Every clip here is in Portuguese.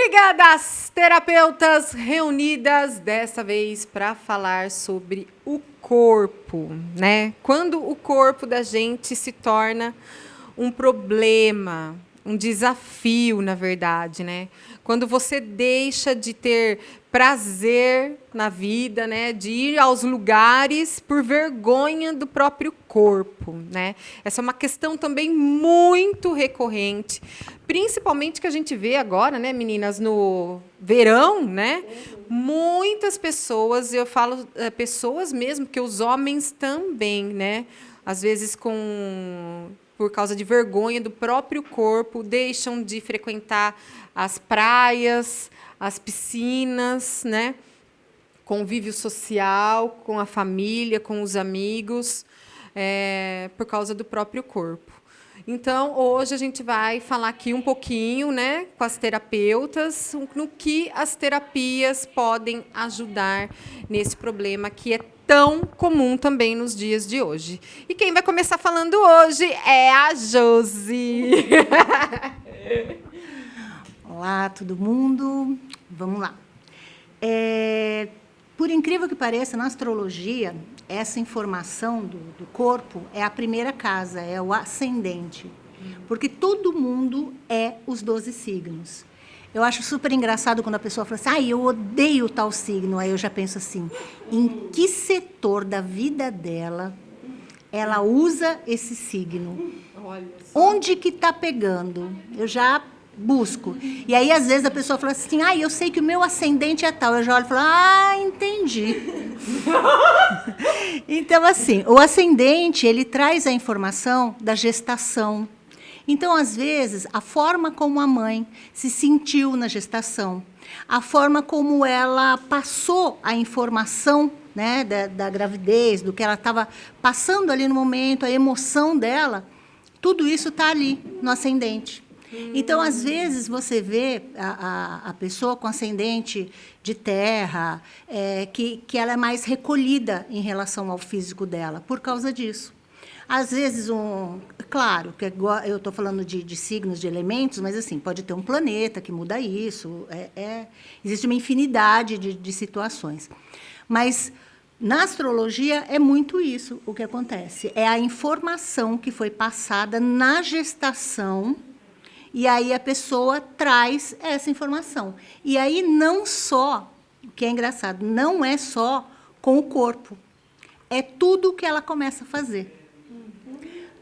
Liga das Terapeutas reunidas dessa vez para falar sobre o corpo, né? Quando o corpo da gente se torna um problema, um desafio, na verdade, né? Quando você deixa de ter prazer na vida, né? De ir aos lugares por vergonha do próprio corpo, né? Essa é uma questão também muito recorrente, principalmente que a gente vê agora, né, meninas, no verão, né? Muitas pessoas, eu falo pessoas mesmo, que os homens também, né? Às vezes por causa de vergonha do próprio corpo, deixam de frequentar as praias, as piscinas, né? Convívio social com a família, com os amigos, por causa do próprio corpo. Então, hoje a gente vai falar aqui um pouquinho, né, com as terapeutas, no que as terapias podem ajudar nesse problema que é tão comum também nos dias de hoje. E quem vai começar falando hoje é a Josi. Olá, todo mundo. Vamos lá. Por incrível que pareça, na astrologia, essa informação do corpo é a primeira casa, é o ascendente. Porque todo mundo é os 12 signos. Eu acho super engraçado quando a pessoa fala assim, eu odeio tal signo. Aí eu já penso assim, em que setor da vida dela ela usa esse signo? Onde que está pegando? Eu já busco. E aí, às vezes, a pessoa fala assim, eu sei que o meu ascendente é tal. Eu já olho e falo, entendi. Então, assim, o ascendente, ele traz a informação da gestação. Então, às vezes, a forma como a mãe se sentiu na gestação, a forma como ela passou a informação, né, da gravidez, do que ela estava passando ali no momento, a emoção dela, tudo isso está ali no ascendente. Então, às vezes, você vê a pessoa com ascendente de terra, que ela é mais recolhida em relação ao físico dela, por causa disso. Às vezes, claro, que eu estou falando de signos, de elementos, mas assim, pode ter um planeta que muda isso, existe uma infinidade de situações. Mas, na astrologia, é muito isso o que acontece. É a informação que foi passada na gestação. E aí a pessoa traz essa informação. E aí não só, o que é engraçado, não é só com o corpo. É tudo que ela começa a fazer.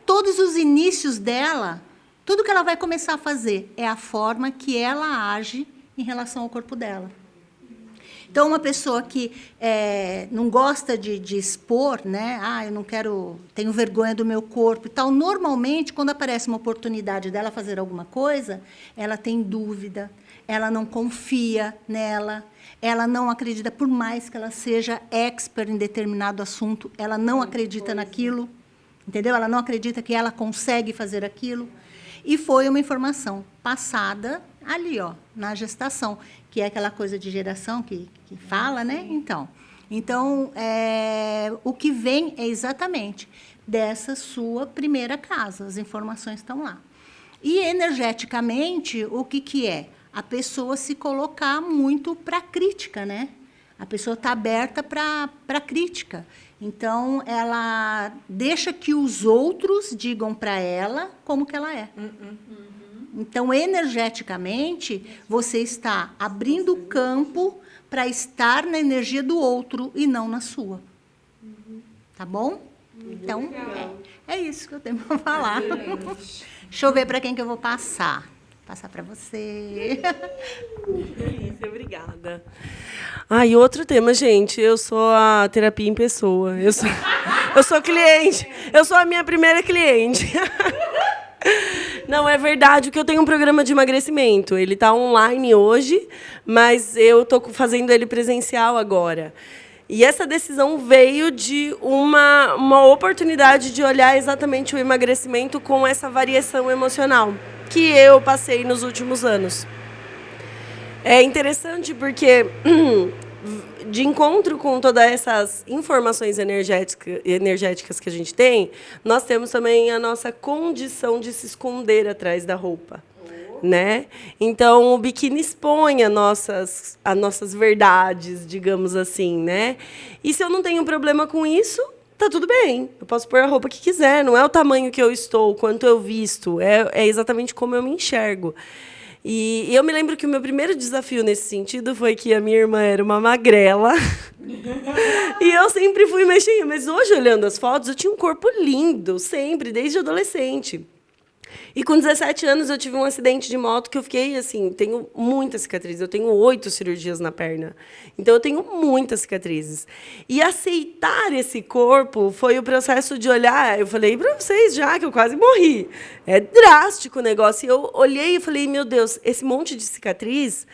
Todos os inícios dela, tudo que ela vai começar a fazer é a forma que ela age em relação ao corpo dela. Então, uma pessoa que não gosta de expor, né? Eu não quero, tenho vergonha do meu corpo e tal. Normalmente, quando aparece uma oportunidade dela fazer alguma coisa, ela tem dúvida, ela não confia nela, ela não acredita, por mais que ela seja expert em determinado assunto, ela não acredita naquilo, entendeu? Ela não acredita que ela consegue fazer aquilo. E foi uma informação passada ali, na gestação, que é aquela coisa de geração que fala, né? Então, o que vem é exatamente dessa sua primeira casa, as informações estão lá. E, energeticamente, o que é? A pessoa se colocar muito para crítica, né? A pessoa está aberta para crítica. Então, ela deixa que os outros digam para ela como que ela é. Então, energeticamente, você está abrindo o campo para estar na energia do outro e não na sua. Tá bom? Então, é isso que eu tenho para falar. Deixa eu ver para quem que eu vou passar. Passar para você. Isso, obrigada. E outro tema, gente. Eu sou a terapia em pessoa. Eu sou cliente. Eu sou a minha primeira cliente. Não, é verdade que eu tenho um programa de emagrecimento. Ele está online hoje, mas eu estou fazendo ele presencial agora. E essa decisão veio de uma oportunidade de olhar exatamente o emagrecimento com essa variação emocional que eu passei nos últimos anos. É interessante porque, de encontro com todas essas informações energéticas que a gente tem, nós temos também a nossa condição de se esconder atrás da roupa. né? Então, o biquíni expõe as nossas verdades, digamos assim, né? E se eu não tenho problema com isso, tá tudo bem. Eu posso pôr a roupa que quiser. Não é o tamanho que eu estou, quanto eu visto. É exatamente como eu me enxergo. E eu me lembro que o meu primeiro desafio nesse sentido foi que a minha irmã era uma magrela. E eu sempre fui mexinha. Mas hoje, olhando as fotos, eu tinha um corpo lindo, sempre, desde adolescente. E com 17 anos eu tive um acidente de moto que eu fiquei assim, tenho muitas cicatrizes, eu tenho 8 cirurgias na perna. Então eu tenho muitas cicatrizes. E aceitar esse corpo foi o processo de olhar, eu falei para vocês já que eu quase morri. É drástico o negócio. E eu olhei e falei, meu Deus, esse monte de cicatriz,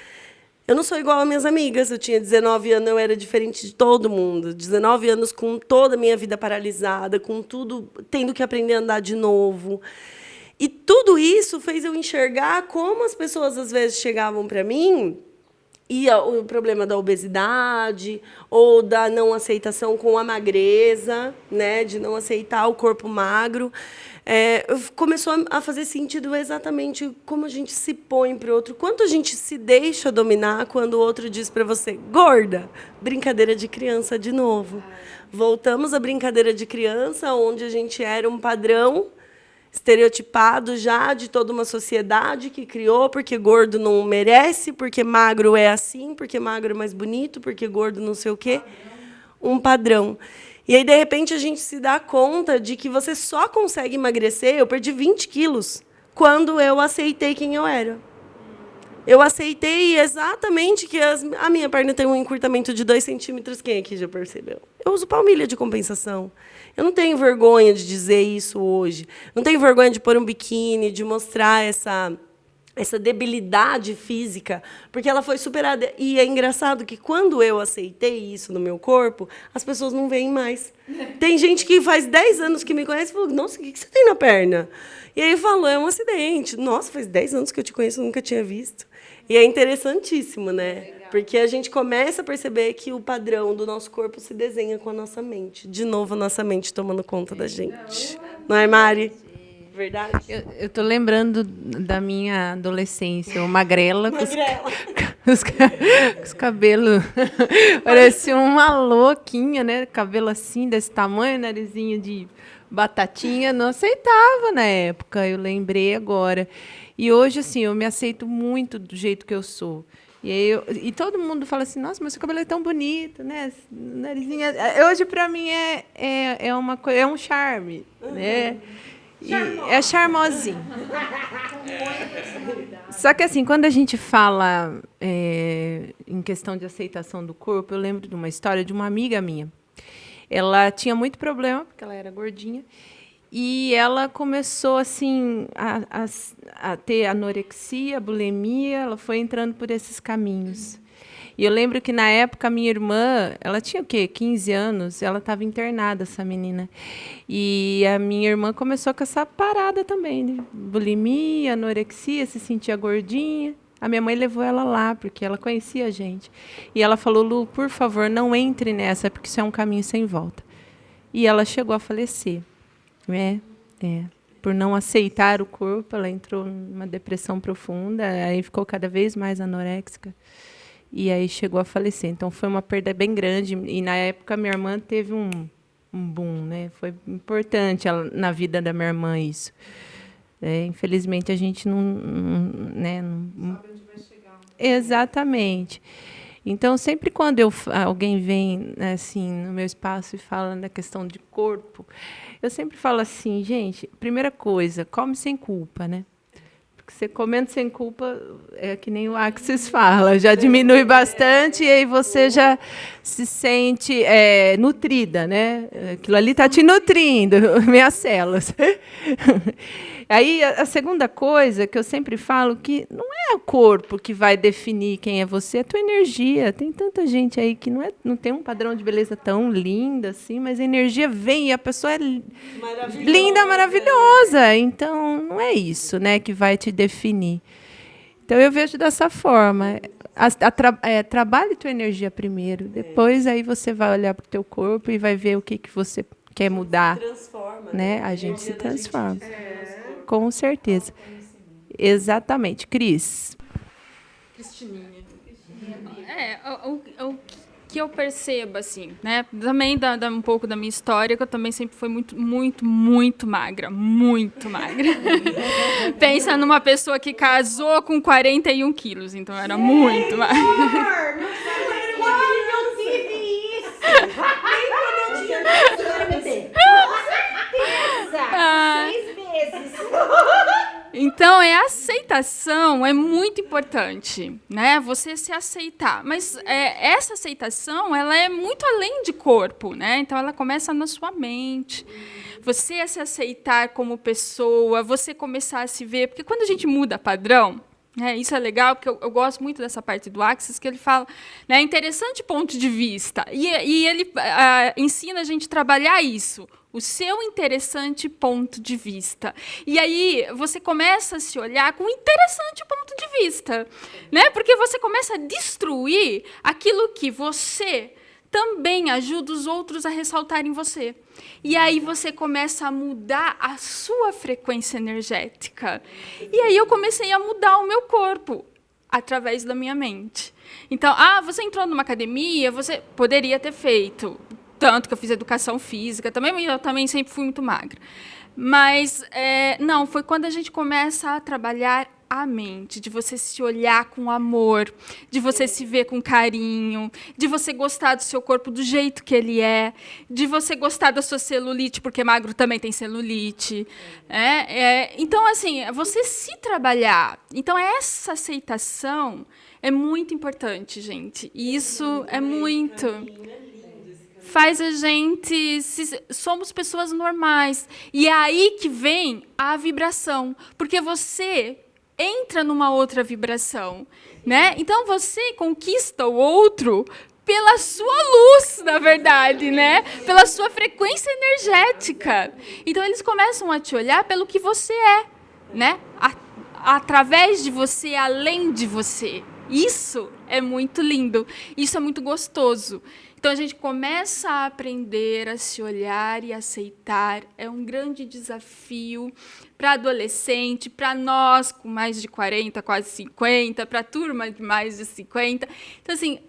eu não sou igual às minhas amigas. Eu tinha 19 anos, eu era diferente de todo mundo. 19 anos com toda a minha vida paralisada, com tudo, tendo que aprender a andar de novo. E tudo isso fez eu enxergar como as pessoas, às vezes, chegavam para mim e o problema da obesidade ou da não aceitação com a magreza, né, de não aceitar o corpo magro. Começou a fazer sentido exatamente como a gente se põe para o outro, quanto a gente se deixa dominar quando o outro diz para você, gorda, brincadeira de criança de novo. Voltamos à brincadeira de criança, onde a gente era um padrão estereotipado já de toda uma sociedade que criou, porque gordo não merece, porque magro é assim, porque magro é mais bonito, porque gordo não sei o quê. Um padrão. E aí, de repente, a gente se dá conta de que você só consegue emagrecer. Eu perdi 20 quilos quando eu aceitei quem eu era. Eu aceitei exatamente que a minha perna tem um encurtamento de 2 centímetros. Quem aqui já percebeu? Eu uso palmilha de compensação. Eu não tenho vergonha de dizer isso hoje. Não tenho vergonha de pôr um biquíni, de mostrar essa debilidade física, porque ela foi superada. E é engraçado que, quando eu aceitei isso no meu corpo, as pessoas não veem mais. Tem gente que faz 10 anos que me conhece e falou, nossa, o que você tem na perna? E aí eu falo, é um acidente. Nossa, faz 10 anos que eu te conheço, eu nunca tinha visto. E é interessantíssimo, né? Legal. Porque a gente começa a perceber que o padrão do nosso corpo se desenha com a nossa mente. De novo, a nossa mente tomando conta da gente. Não é, Mari? Verdade? Eu tô lembrando da minha adolescência, eu magrela. Com os cabelos. Parecia uma louquinha, né? Cabelo assim, desse tamanho, narizinho de batatinha. Não aceitava na época, eu lembrei agora. E hoje, assim, eu me aceito muito do jeito que eu sou. E todo mundo fala assim, nossa, mas seu cabelo é tão bonito, né? Narizinho. Hoje, para mim, uma coisa, é um charme, né? É charmosinho. Só que, assim, quando a gente fala em questão de aceitação do corpo, eu lembro de uma história de uma amiga minha. Ela tinha muito problema, porque ela era gordinha, e ela começou assim a ter anorexia, bulimia, ela foi entrando por esses caminhos. E eu lembro que, na época, a minha irmã, ela tinha o quê? 15 anos, ela estava internada, essa menina. E a minha irmã começou com essa parada também, né? Bulimia, anorexia, se sentia gordinha. A minha mãe levou ela lá, porque ela conhecia a gente. E ela falou, Lu, por favor, não entre nessa, porque isso é um caminho sem volta. E ela chegou a falecer. Por não aceitar o corpo, ela entrou numa depressão profunda, aí ficou cada vez mais anoréxica. E aí chegou a falecer. Então, foi uma perda bem grande. E, na época, minha irmã teve um boom, né? Foi importante na vida da minha irmã isso. Infelizmente, a gente não sabe onde vai chegar. Exatamente. Então, sempre quando alguém vem, né, assim, no meu espaço e fala da questão de corpo, eu sempre falo assim, gente, primeira coisa, come sem culpa, né? Porque você comendo sem culpa, é que nem o Axis fala, já diminui bastante e aí você já se sente nutrida, né? Aquilo ali está te nutrindo, minhas células. Aí, a segunda coisa que eu sempre falo, que não é o corpo que vai definir quem é você, é a tua energia. Tem tanta gente aí que não tem um padrão de beleza tão linda assim, mas a energia vem e a pessoa é linda, maravilhosa. Então, não é isso, né, que vai te definir. Então, eu vejo dessa forma. Trabalhe tua energia primeiro, depois aí você vai olhar para o teu corpo e vai ver o que você quer mudar. Se transforma, né? A gente se transforma. Com certeza. Exatamente. Cris. Cristininha. O que eu percebo, assim, né? Também um pouco da minha história, que eu também sempre fui muito magra. Muito magra. Pensa numa pessoa que casou com 41 quilos, então era muito magra. Eu tive isso! Ah. 6 meses. Então, a aceitação é muito importante, né? Você se aceitar. Mas essa aceitação, ela é muito além de corpo, né? Então, ela começa na sua mente. Você se aceitar como pessoa, você começar a se ver. Porque quando a gente muda padrão, isso é legal, porque eu gosto muito dessa parte do Axis, que ele fala, né, interessante ponto de vista. E ele ensina a gente a trabalhar isso. O seu interessante ponto de vista. E aí você começa a se olhar com um interessante ponto de vista, né? Porque você começa a destruir aquilo que você também ajuda os outros a ressaltar em você. E aí você começa a mudar a sua frequência energética. E aí eu comecei a mudar o meu corpo através da minha mente. Então, você entrou numa academia, você poderia ter feito. Tanto que eu fiz educação física, eu também sempre fui muito magra. Mas, não, foi quando a gente começa a trabalhar a mente, de você se olhar com amor, de você se ver com carinho, de você gostar do seu corpo do jeito que ele é, de você gostar da sua celulite, porque magro também tem celulite. Então, assim, você se trabalhar. Então, essa aceitação é muito importante, gente. E isso é muito... faz a gente... somos pessoas normais. E é aí que vem a vibração. Porque você entra numa outra vibração, né? Então, você conquista o outro pela sua luz, na verdade, né? Pela sua frequência energética. Então, eles começam a te olhar pelo que você é, né? Através de você, além de você. Isso é muito lindo. Isso é muito gostoso. Então, a gente começa a aprender a se olhar e aceitar. É um grande desafio para adolescente, para nós com mais de 40, quase 50, para a turma de mais de 50. Então, assim,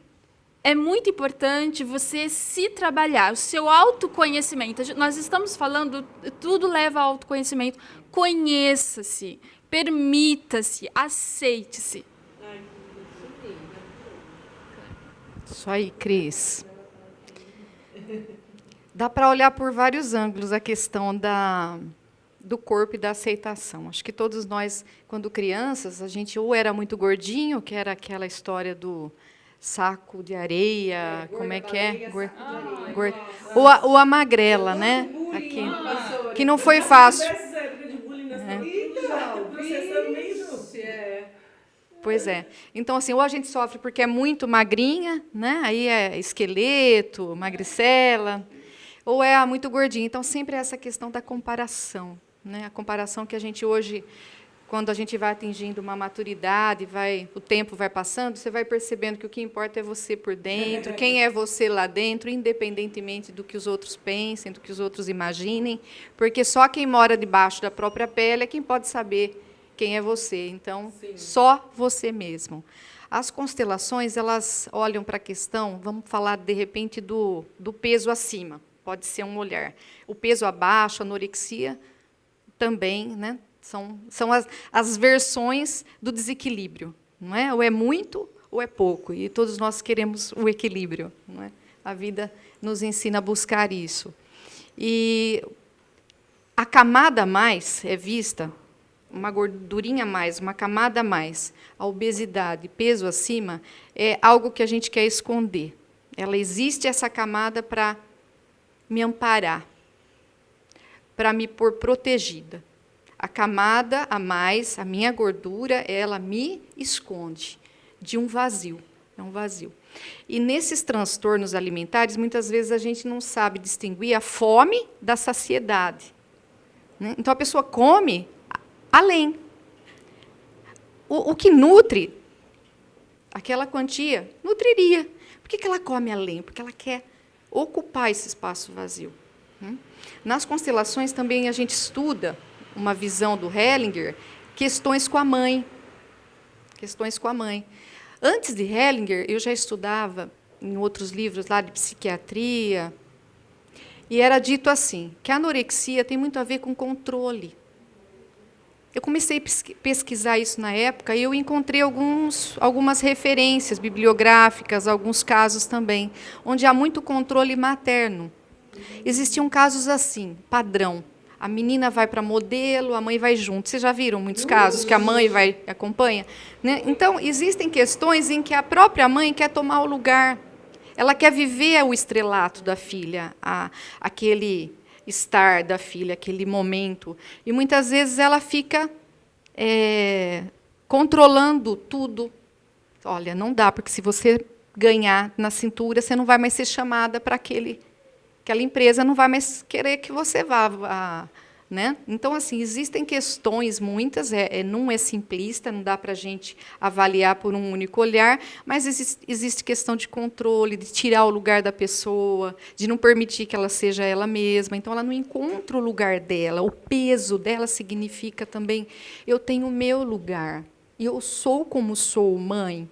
é muito importante você se trabalhar, o seu autoconhecimento. Nós estamos falando, tudo leva ao autoconhecimento. Conheça-se, permita-se, aceite-se. Isso aí, Cris. Dá para olhar por vários ângulos a questão do corpo e da aceitação. Acho que todos nós, quando crianças, a gente ou era muito gordinho, que era aquela história do saco de areia, como é que é? Ou a magrela, né? Aqui, que não foi fácil. Pois é. Então, assim, ou a gente sofre porque é muito magrinha, né? Aí é esqueleto, magricela, ou é muito gordinha. Então, sempre é essa questão da comparação, né? A comparação que a gente hoje, quando a gente vai atingindo uma maturidade, o tempo vai passando, você vai percebendo que o que importa é você por dentro, quem é você lá dentro, independentemente do que os outros pensem, do que os outros imaginem, porque só quem mora debaixo da própria pele é quem pode saber quem é você. Então, sim, só você mesmo. As constelações, elas olham para a questão, vamos falar, de repente, do peso acima. Pode ser um olhar. O peso abaixo, a anorexia, também, né? São as versões do desequilíbrio. Não é? Ou é muito ou é pouco. E todos nós queremos o equilíbrio. Não é? A vida nos ensina a buscar isso. E a camada a mais é vista... uma gordurinha a mais, uma camada a mais, a obesidade, peso acima, é algo que a gente quer esconder. Ela existe, essa camada, para me amparar, para me pôr protegida. A camada a mais, a minha gordura, ela me esconde de um vazio. É um vazio. E nesses transtornos alimentares, muitas vezes a gente não sabe distinguir a fome da saciedade, né? Então, a pessoa come além. O que nutre, aquela quantia, nutriria. Por que ela come além? Porque ela quer ocupar esse espaço vazio. Nas constelações também a gente estuda uma visão do Hellinger, questões com a mãe. Questões com a mãe. Antes de Hellinger, eu já estudava em outros livros lá de psiquiatria, e era dito assim, que a anorexia tem muito a ver com controle. Eu comecei a pesquisar isso na época e eu encontrei algumas referências bibliográficas, alguns casos também, onde há muito controle materno. Existiam casos assim, padrão. A menina vai para modelo, a mãe vai junto. Vocês já viram muitos casos que a mãe vai e acompanha? Né? Então, existem questões em que a própria mãe quer tomar o lugar. Ela quer viver o estrelato da filha, aquele estar da filha, aquele momento. E muitas vezes ela fica controlando tudo. Olha, não dá, porque se você ganhar na cintura, você não vai mais ser chamada para aquela empresa, não vai mais querer que você vá. Né? Então, assim, existem questões, muitas, não é simplista, não dá para a gente avaliar por um único olhar, mas existe questão de controle, de tirar o lugar da pessoa, de não permitir que ela seja ela mesma. Então, ela não encontra o lugar dela. O peso dela significa também, eu tenho o meu lugar, e eu sou como sou, mãe.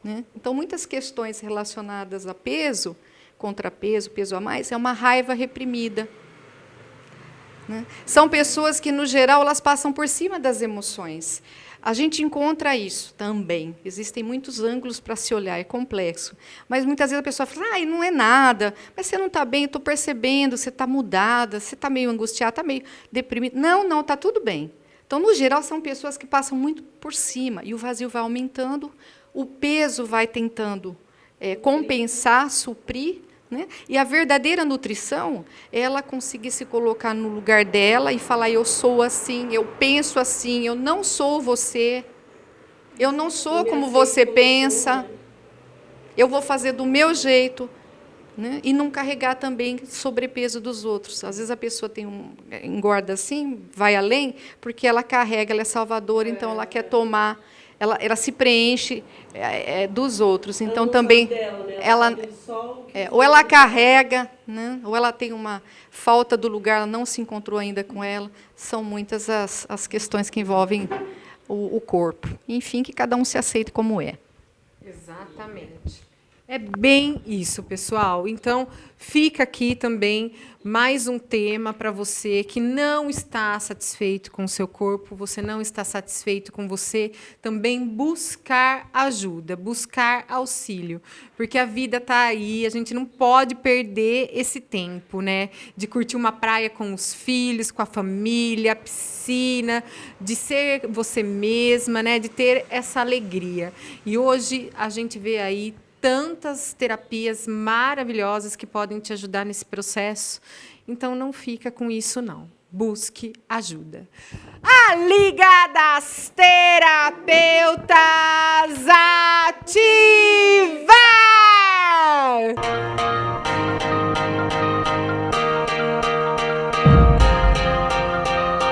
Né? Então, muitas questões relacionadas a peso, contrapeso, peso a mais, é uma raiva reprimida. Né? São pessoas que, no geral, elas passam por cima das emoções. A gente encontra isso também. Existem muitos ângulos para se olhar, é complexo. Mas, muitas vezes, a pessoa fala, não é nada, mas você não está bem, estou percebendo, você está mudada, você está meio angustiada, está meio deprimida. Não, está tudo bem. Então, no geral, são pessoas que passam muito por cima, e o vazio vai aumentando, o peso vai tentando compensar, suprir. Né? E a verdadeira nutrição é ela conseguir se colocar no lugar dela e falar, eu sou assim, eu penso assim, eu não sou você, eu não sou como você pensa, eu vou fazer do meu jeito. Né? E não carregar também sobrepeso dos outros. Às vezes a pessoa engorda assim, vai além, porque ela carrega, ela é salvadora, então ela quer tomar, ela se preenche dos outros. Então também dela, né? Ou ela carrega, né? Ou ela tem uma falta do lugar, ela não se encontrou ainda com ela. São muitas as questões que envolvem o corpo. Enfim, que cada um se aceite como é. Exatamente. É bem isso, pessoal. Então, fica aqui também mais um tema para você que não está satisfeito com o seu corpo, você não está satisfeito com você, também buscar ajuda, buscar auxílio, porque a vida está aí, a gente não pode perder esse tempo, né? De curtir uma praia com os filhos, com a família, a piscina, de ser você mesma, né? De ter essa alegria. E hoje a gente vê aí tantas terapias maravilhosas que podem te ajudar nesse processo. Então, não fica com isso, não. Busque ajuda. A Liga das Terapeutas!